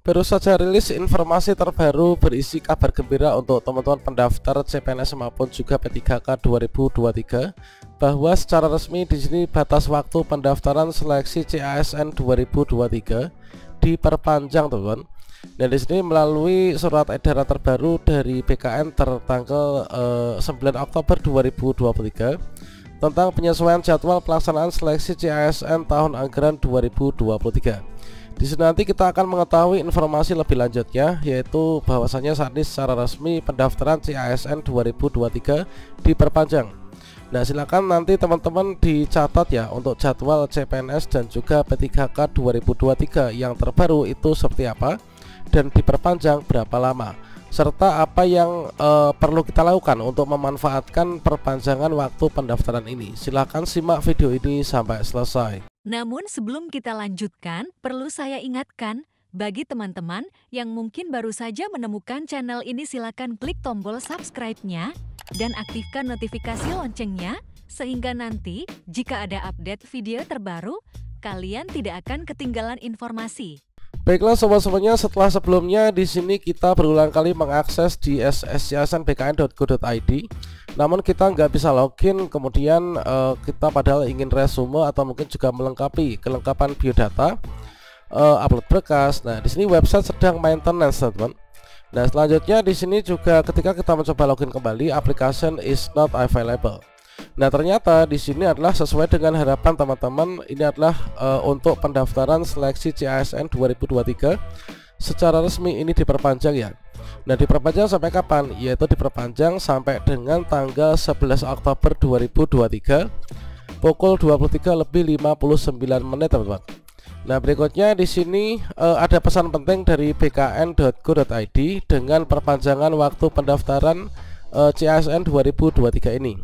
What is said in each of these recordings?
Baru saja rilis informasi terbaru berisi kabar gembira untuk teman-teman pendaftar CPNS maupun juga P3K 2023 bahwa secara resmi di sini batas waktu pendaftaran seleksi CASN 2023 diperpanjang, teman-teman. Dan di sini melalui surat edaran terbaru dari BKN tertanggal 9 Oktober 2023 tentang penyesuaian jadwal pelaksanaan seleksi CASN tahun anggaran 2023. Di sini nanti kita akan mengetahui informasi lebih lanjutnya, yaitu bahwasanya saat ini secara resmi pendaftaran CASN 2023 diperpanjang. Nah, silakan nanti teman-teman dicatat ya untuk jadwal CPNS dan juga P3K 2023 yang terbaru itu seperti apa dan diperpanjang berapa lama, serta apa yang perlu kita lakukan untuk memanfaatkan perpanjangan waktu pendaftaran ini. Silahkan simak video ini sampai selesai. Namun sebelum kita lanjutkan, perlu saya ingatkan, bagi teman-teman yang mungkin baru saja menemukan channel ini, silakan klik tombol subscribe-nya dan aktifkan notifikasi loncengnya, sehingga nanti jika ada update video terbaru, kalian tidak akan ketinggalan informasi. Baiklah sobat-sobatnya, setelah sebelumnya di sini kita berulang kali mengakses di sscsnbkn.go.id, namun kita nggak bisa login. Kemudian kita padahal ingin resume atau mungkin juga melengkapi kelengkapan biodata, upload berkas. Nah, di sini website sedang maintenance, teman-teman. Nah, selanjutnya di sini juga ketika kita mencoba login kembali, application is not available. Nah, ternyata di sini adalah sesuai dengan harapan teman-teman. Ini adalah untuk pendaftaran seleksi CASN 2023 secara resmi ini diperpanjang ya. Nah, diperpanjang sampai kapan? Yaitu diperpanjang sampai dengan tanggal 11 Oktober 2023 pukul 23:59, teman-teman. Nah, berikutnya di sini ada pesan penting dari bkn.go.id dengan perpanjangan waktu pendaftaran CASN 2023 ini.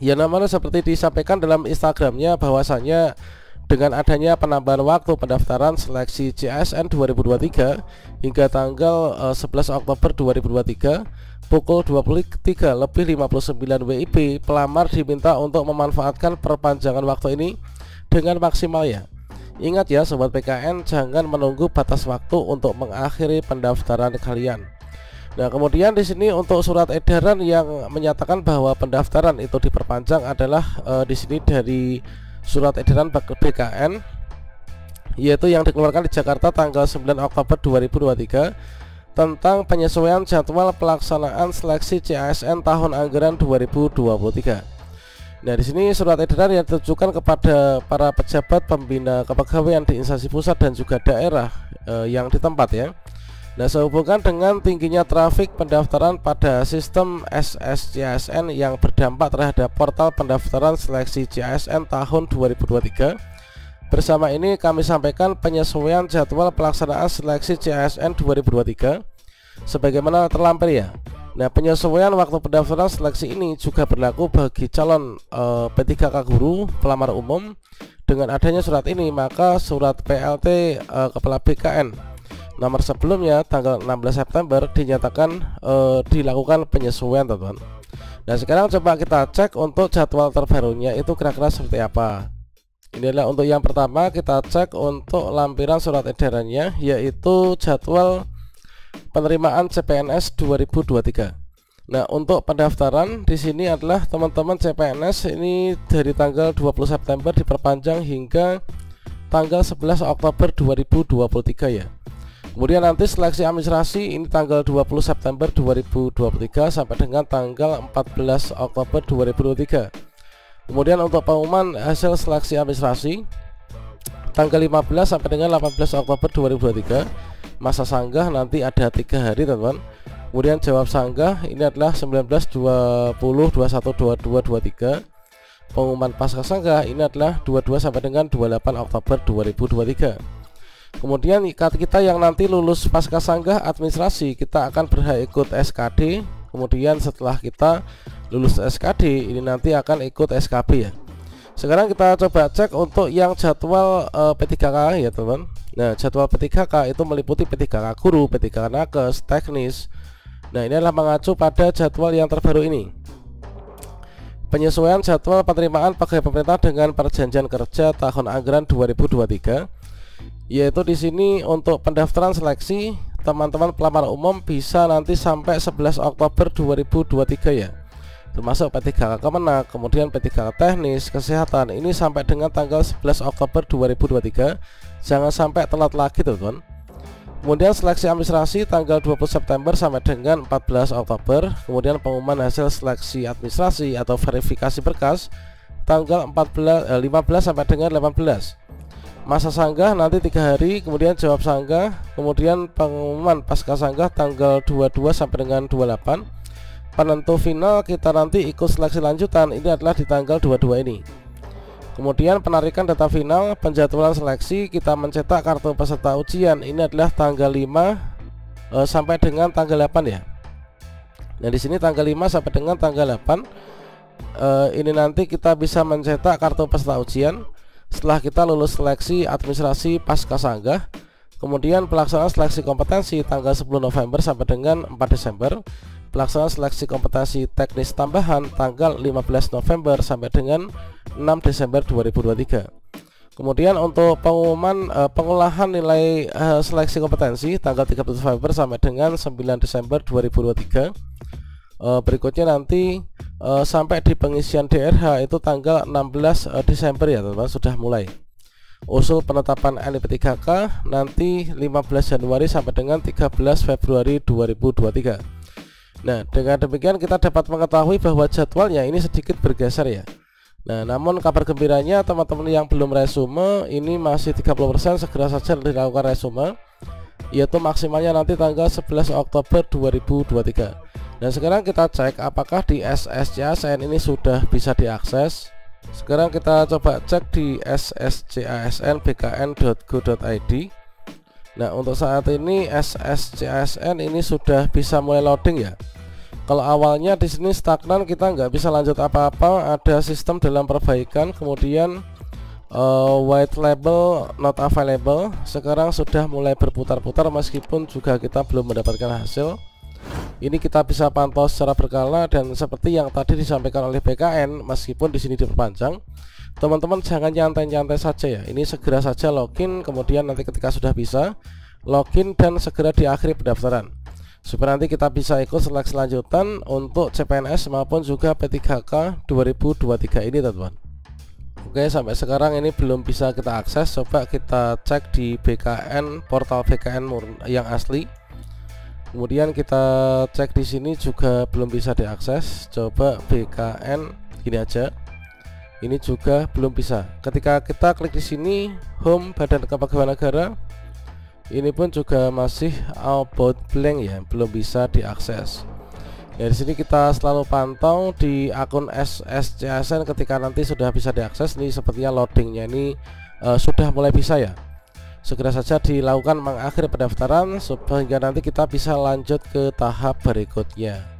Ya, namanya seperti disampaikan dalam Instagramnya bahwasanya dengan adanya penambahan waktu pendaftaran seleksi CASN 2023 hingga tanggal 11 Oktober 2023 pukul 23:59 WIB, pelamar diminta untuk memanfaatkan perpanjangan waktu ini dengan maksimal ya. Ingat ya sobat PKN, jangan menunggu batas waktu untuk mengakhiri pendaftaran kalian. Nah, kemudian di sini untuk surat edaran yang menyatakan bahwa pendaftaran itu diperpanjang adalah di sini dari surat edaran BKN, yaitu yang dikeluarkan di Jakarta tanggal 9 Oktober 2023 tentang penyesuaian jadwal pelaksanaan seleksi CASN tahun anggaran 2023. Nah, di sini surat edaran yang ditujukan kepada para pejabat pembina kepegawaian di instansi pusat dan juga daerah yang di tempat ya. Nah, sehubungan dengan tingginya trafik pendaftaran pada sistem SSCASN yang berdampak terhadap portal pendaftaran seleksi CASN tahun 2023, bersama ini kami sampaikan penyesuaian jadwal pelaksanaan seleksi CASN 2023 sebagaimana terlampir ya. Nah, penyesuaian waktu pendaftaran seleksi ini juga berlaku bagi calon P3K guru pelamar umum. Dengan adanya surat ini, maka surat PLT Kepala BKN nomor sebelumnya tanggal 16 September dinyatakan dilakukan penyesuaian, teman-teman. Nah, sekarang coba kita cek untuk jadwal terbarunya itu kira-kira seperti apa. Ini adalah untuk yang pertama, kita cek untuk lampiran surat edarannya, yaitu jadwal penerimaan CPNS 2023. Nah, untuk pendaftaran di sini adalah teman-teman CPNS ini dari tanggal 20 September diperpanjang hingga tanggal 11 Oktober 2023 ya. Kemudian nanti seleksi administrasi ini tanggal 20 September 2023 sampai dengan tanggal 14 Oktober 2023. Kemudian untuk pengumuman hasil seleksi administrasi tanggal 15 sampai dengan 18 Oktober 2023. Masa sanggah nanti ada 3 hari, teman-teman. Kemudian jawab sanggah ini adalah 19, 20, 21, 22, 23. Pengumuman pasca sanggah ini adalah 22 sampai dengan 28 Oktober 2023. Kemudian kita yang nanti lulus pasca sanggah administrasi, kita akan berhak ikut SKD. Kemudian setelah kita lulus SKD ini nanti akan ikut SKB ya. Sekarang kita coba cek untuk yang jadwal P3K ya, teman. Nah, jadwal P3K itu meliputi P3K guru, P3K nakes, teknis. Nah, ini adalah mengacu pada jadwal yang terbaru ini. Penyesuaian jadwal penerimaan pegawai pemerintah dengan perjanjian kerja tahun anggaran 2023. yaitu di sini untuk pendaftaran seleksi teman-teman pelamar umum bisa nanti sampai 11 Oktober 2023 ya, termasuk P3K Kemenak, kemudian P3K Teknis, Kesehatan, ini sampai dengan tanggal 11 Oktober 2023. Jangan sampai telat lagi teman-teman. Kemudian seleksi administrasi tanggal 20 September sampai dengan 14 Oktober. Kemudian pengumuman hasil seleksi administrasi atau verifikasi berkas tanggal 15 sampai dengan 18. Masa sanggah nanti 3 hari, kemudian jawab sanggah, kemudian pengumuman pasca sanggah tanggal 22 sampai dengan 28. Penentu final kita nanti ikut seleksi lanjutan ini adalah di tanggal 22 ini. Kemudian penarikan data final penjadwalan seleksi kita mencetak kartu peserta ujian ini adalah tanggal 5 sampai dengan tanggal 8 ya. Nah di sini tanggal 5 sampai dengan tanggal 8 ini nanti kita bisa mencetak kartu peserta ujian setelah kita lulus seleksi administrasi pasca sanggah. Kemudian pelaksanaan seleksi kompetensi tanggal 10 November sampai dengan 4 Desember. Pelaksanaan seleksi kompetensi teknis tambahan tanggal 15 November sampai dengan 6 Desember 2023. Kemudian untuk pengumuman pengolahan nilai seleksi kompetensi tanggal 30 November sampai dengan 9 Desember 2023. Berikutnya nanti sampai di pengisian DRH itu tanggal 16 Desember ya teman-teman, sudah mulai. Usul penetapan NIP3K nanti 15 Januari sampai dengan 13 Februari 2023. Nah dengan demikian kita dapat mengetahui bahwa jadwalnya ini sedikit bergeser ya. Nah namun kabar gembiranya teman-teman yang belum resume ini masih 30%, segera saja dilakukan resume, yaitu maksimalnya nanti tanggal 11 Oktober 2023. Dan sekarang kita cek apakah di SSCASN ini sudah bisa diakses. Sekarang kita coba cek di sscasn.bkn.go.id. Nah untuk saat ini SSCASN ini sudah bisa mulai loading ya. Kalau awalnya di sini stagnan, kita nggak bisa lanjut apa-apa, ada sistem dalam perbaikan, kemudian white label not available. Sekarang sudah mulai berputar-putar meskipun juga kita belum mendapatkan hasil. Ini kita bisa pantau secara berkala dan seperti yang tadi disampaikan oleh BKN, meskipun di sini diperpanjang, teman-teman jangan nyantai-nyantai saja ya. Ini segera saja login, kemudian nanti ketika sudah bisa login dan segera diakhiri pendaftaran, supaya nanti kita bisa ikut seleksi lanjutan untuk CPNS maupun juga P3K 2023 ini teman-teman. Oke, sampai sekarang ini belum bisa kita akses. Coba kita cek di BKN, portal BKN yang asli. Kemudian kita cek di sini juga belum bisa diakses. Coba BKN gini aja. Ini juga belum bisa. Ketika kita klik di sini home Badan Kepegawaian Negara, ini pun juga masih about blank ya, belum bisa diakses. Ya, di sini kita selalu pantau di akun SSCASN ketika nanti sudah bisa diakses. Ini sepertinya loadingnya ini sudah mulai bisa ya. Segera saja dilakukan mengakhiri pendaftaran sehingga nanti kita bisa lanjut ke tahap berikutnya.